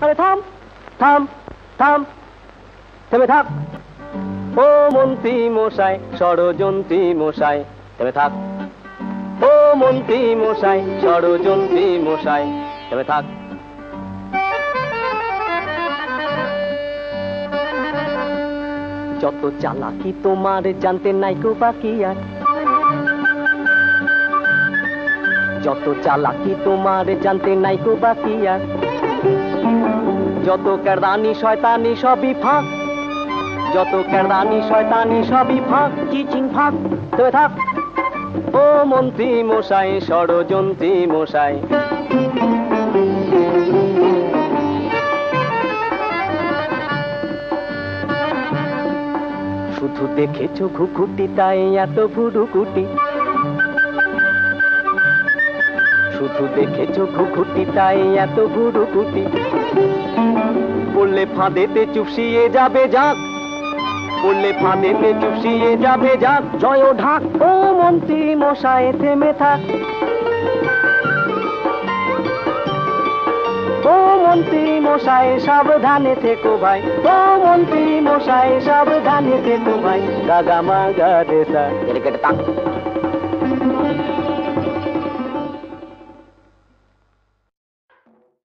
আরে থাম থাম থাম, থেমে থাক। ও মন্ত্রী মশাই, ষড়যন্ত্রী মশাই, থেমে থাক। ও মন্ত্রী মশাই, ষড়যন্ত্রী মশাই, থেমে থাক। যত চালাকি তোমার জানতে নাইকো বাকি আর, যত চালাকি তোমার জানতে নাইকো বাকি আর, যত কেরদানি শয়তানি সবই ফাঁক, যত কেরদানি শয়তানি সবই ফাঁক, চিচিং ফাঁক, থেমে থাক। ও মন্ত্রী মশাই, ষড়যন্ত্রী মশাই। শুধু দেখেছো ঘুঘুটি তাই এত ভুরুকুটি, শুধু দেখেছো ঘুঘুটি তাই এত ভুরুকুটি। পড়লে ফাঁদেতে চুপসিয়ে যাবে যাক, পড়লে ফাঁদেতে চুপসিয়ে যাবে যাক, জয় ঢাক। ও মন্ত্রী মশাই থেমে থাক। ও মন্ত্রী মশাই সাবধানে থেকো ভাই, ও মন্ত্রী মশাই সাবধানে থেকো ভাই। গাগা মাগা রেসা, এর কেটে তাক।